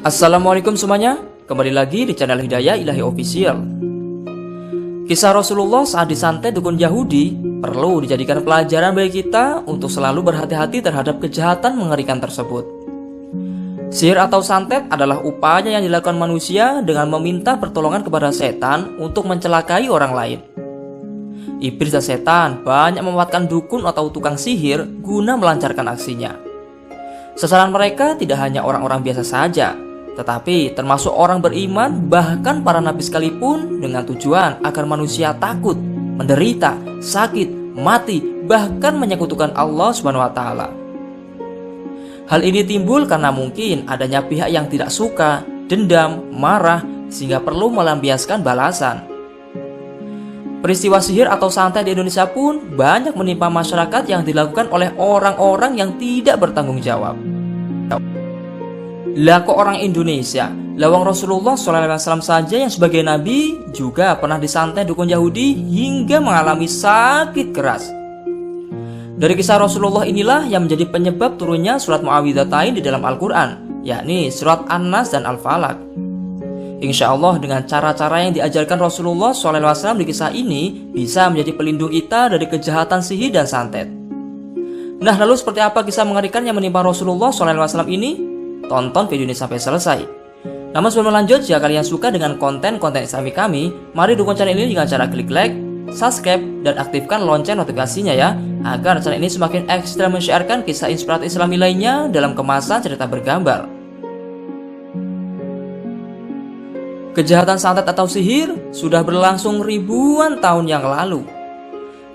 Assalamualaikum semuanya, kembali lagi di channel Hidayah Ilahi Official. Kisah Rasulullah saat disantet dukun Yahudi perlu dijadikan pelajaran bagi kita untuk selalu berhati-hati terhadap kejahatan mengerikan tersebut. Sihir atau santet adalah upaya yang dilakukan manusia dengan meminta pertolongan kepada setan untuk mencelakai orang lain. Iblis dan setan banyak memanfaatkan dukun atau tukang sihir guna melancarkan aksinya. Sasaran mereka tidak hanya orang-orang biasa saja, tetapi termasuk orang beriman, bahkan para nabi sekalipun, dengan tujuan agar manusia takut, menderita, sakit, mati, bahkan menyekutukan Allah SWT. Hal ini timbul karena mungkin adanya pihak yang tidak suka, dendam, marah, sehingga perlu melampiaskan balasan. Peristiwa sihir atau santet di Indonesia pun banyak menimpa masyarakat yang dilakukan oleh orang-orang yang tidak bertanggung jawab. Lah kok orang Indonesia, lawang Rasulullah SAW saja yang sebagai nabi juga pernah disantet dukun Yahudi hingga mengalami sakit keras. Dari kisah Rasulullah inilah yang menjadi penyebab turunnya surat Muawwidzatain di dalam Al-Quran, yakni surat An-Nas dan Al-Falaq. Insya Allah dengan cara-cara yang diajarkan Rasulullah SAW di kisah ini bisa menjadi pelindung kita dari kejahatan sihir dan santet. Nah, lalu seperti apa kisah mengerikan yang menimpa Rasulullah SAW ini? Tonton video ini sampai selesai. Namun sebelum lanjut, jika kalian suka dengan konten-konten Islami kami, mari dukung channel ini dengan cara klik like, subscribe, dan aktifkan lonceng notifikasinya ya, agar channel ini semakin ekstra men-syiarkan kisah inspiratif Islami lainnya dalam kemasan cerita bergambar. Kejahatan santet atau sihir sudah berlangsung ribuan tahun yang lalu.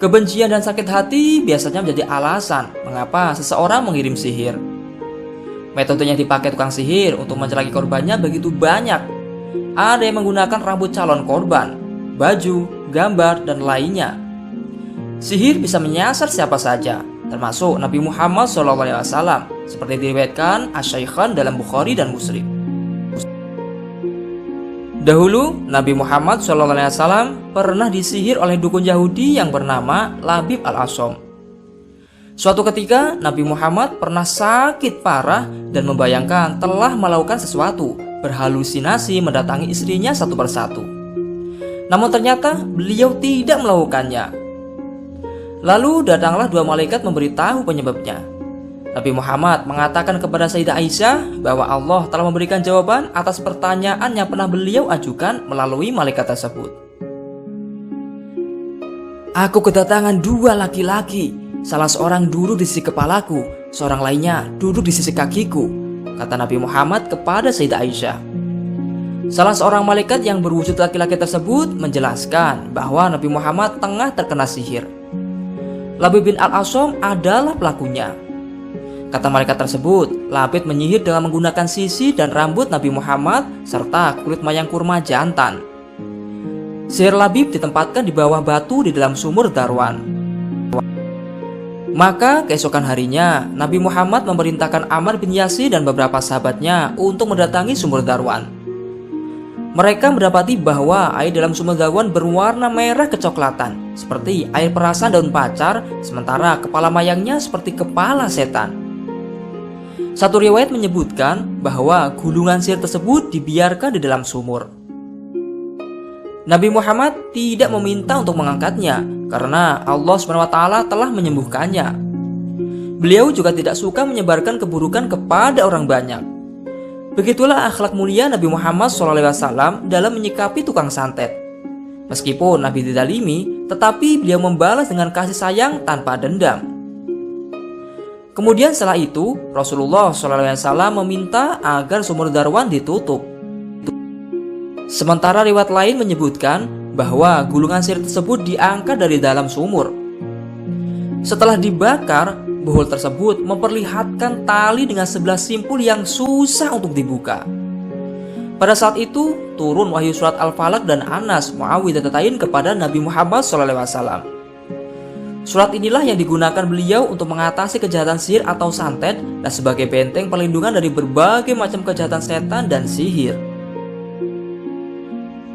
Kebencian dan sakit hati biasanya menjadi alasan mengapa seseorang mengirim sihir. Metode yang dipakai tukang sihir untuk mencelakai korbannya begitu banyak. Ada yang menggunakan rambut calon korban, baju, gambar, dan lainnya. Sihir bisa menyasar siapa saja, termasuk Nabi Muhammad SAW, seperti diriwayatkan Asy-Syaikhan dalam Bukhari dan Muslim. Dahulu, Nabi Muhammad SAW pernah disihir oleh dukun Yahudi yang bernama Labib al-Asham. Suatu ketika, Nabi Muhammad pernah sakit parah dan membayangkan telah melakukan sesuatu, berhalusinasi mendatangi istrinya satu persatu. Namun ternyata beliau tidak melakukannya. Lalu datanglah dua malaikat memberitahu penyebabnya. Nabi Muhammad mengatakan kepada Sayyidah Aisyah bahwa Allah telah memberikan jawaban atas pertanyaan yang pernah beliau ajukan melalui malaikat tersebut. Aku kedatangan dua laki-laki. Salah seorang duduk di sisi kepalaku, seorang lainnya duduk di sisi kakiku, kata Nabi Muhammad kepada Sayyidah Aisyah. Salah seorang malaikat yang berwujud laki-laki tersebut menjelaskan bahwa Nabi Muhammad tengah terkena sihir. Labib bin al-Asham adalah pelakunya. Kata malaikat tersebut, Labib menyihir dengan menggunakan sisi dan rambut Nabi Muhammad serta kulit mayang kurma jantan. Sihir Labib ditempatkan di bawah batu di dalam sumur Darwan. Maka keesokan harinya, Nabi Muhammad memerintahkan Ammar bin Yasir dan beberapa sahabatnya untuk mendatangi sumur Darwan. Mereka mendapati bahwa air dalam sumur Darwan berwarna merah kecoklatan, seperti air perasan daun pacar, sementara kepala mayangnya seperti kepala setan. Satu riwayat menyebutkan bahwa gulungan sihir tersebut dibiarkan di dalam sumur. Nabi Muhammad tidak meminta untuk mengangkatnya karena Allah SWT telah menyembuhkannya. Beliau juga tidak suka menyebarkan keburukan kepada orang banyak. Begitulah akhlak mulia Nabi Muhammad SAW dalam menyikapi tukang santet. Meskipun Nabi dizalimi, tetapi beliau membalas dengan kasih sayang tanpa dendam. Kemudian setelah itu, Rasulullah SAW meminta agar sumur Darwan ditutup. Sementara riwayat lain menyebutkan bahwa gulungan sihir tersebut diangkat dari dalam sumur. Setelah dibakar, bohol tersebut memperlihatkan tali dengan 11 simpul yang susah untuk dibuka. Pada saat itu, turun wahyu surat Al-Falaq dan An-Nas Muawwidzatain kepada Nabi Muhammad SAW. Surat inilah yang digunakan beliau untuk mengatasi kejahatan sihir atau santet dan sebagai benteng perlindungan dari berbagai macam kejahatan setan dan sihir.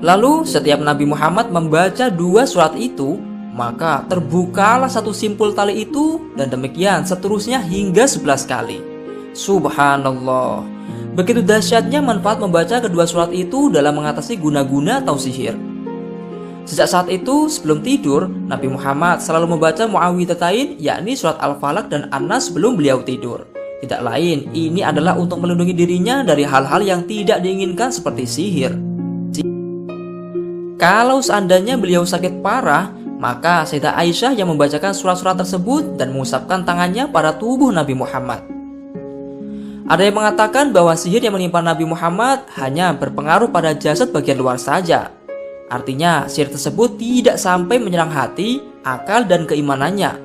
Lalu setiap Nabi Muhammad membaca dua surat itu, maka terbukalah satu simpul tali itu, dan demikian seterusnya hingga 11 kali. Subhanallah. Begitu dahsyatnya manfaat membaca kedua surat itu dalam mengatasi guna-guna atau sihir. Sejak saat itu, sebelum tidur, Nabi Muhammad selalu membaca Muawwidzatain, yakni surat Al-Falaq dan An-Nas sebelum beliau tidur. Tidak lain, ini adalah untuk melindungi dirinya dari hal-hal yang tidak diinginkan seperti sihir. Kalau seandainya beliau sakit parah, maka Sayyidah Aisyah yang membacakan surat-surat tersebut dan mengusapkan tangannya pada tubuh Nabi Muhammad. Ada yang mengatakan bahwa sihir yang menimpa Nabi Muhammad hanya berpengaruh pada jasad bagian luar saja. Artinya, sihir tersebut tidak sampai menyerang hati, akal, dan keimanannya.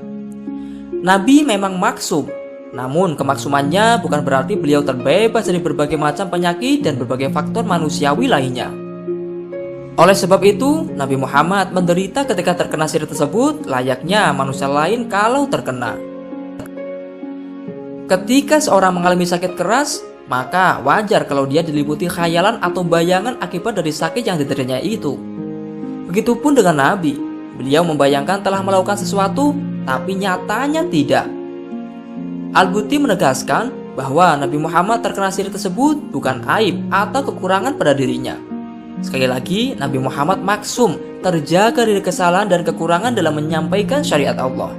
Nabi memang maksum, namun kemaksumannya bukan berarti beliau terbebas dari berbagai macam penyakit dan berbagai faktor manusiawi lainnya. Oleh sebab itu, Nabi Muhammad menderita ketika terkena sihir tersebut layaknya manusia lain kalau terkena. Ketika seorang mengalami sakit keras, maka wajar kalau dia diliputi khayalan atau bayangan akibat dari sakit yang dideritanya itu. Begitupun dengan Nabi, beliau membayangkan telah melakukan sesuatu, tapi nyatanya tidak. Al-Buti menegaskan bahwa Nabi Muhammad terkena sihir tersebut bukan aib atau kekurangan pada dirinya. Sekali lagi, Nabi Muhammad maksum, terjaga dari kesalahan dan kekurangan dalam menyampaikan syariat Allah.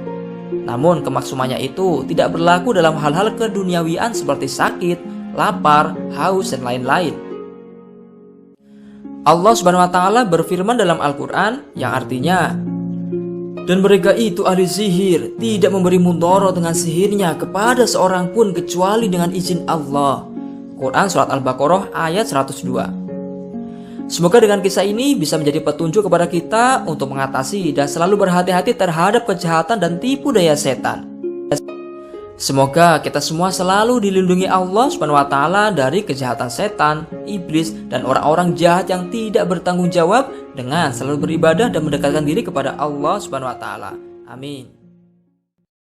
Namun kemaksumannya itu tidak berlaku dalam hal-hal keduniawian seperti sakit, lapar, haus, dan lain-lain. Allah Subhanahu wa Ta'ala berfirman dalam Al-Quran yang artinya, dan mereka itu ahli sihir, tidak memberi mudarat dengan sihirnya kepada seorang pun kecuali dengan izin Allah. Quran Surat Al-Baqarah ayat 102. Semoga dengan kisah ini bisa menjadi petunjuk kepada kita untuk mengatasi dan selalu berhati-hati terhadap kejahatan dan tipu daya setan. Semoga kita semua selalu dilindungi Allah Subhanahu wa Ta'ala dari kejahatan setan, iblis, dan orang-orang jahat yang tidak bertanggung jawab dengan selalu beribadah dan mendekatkan diri kepada Allah Subhanahu wa Ta'ala. Amin.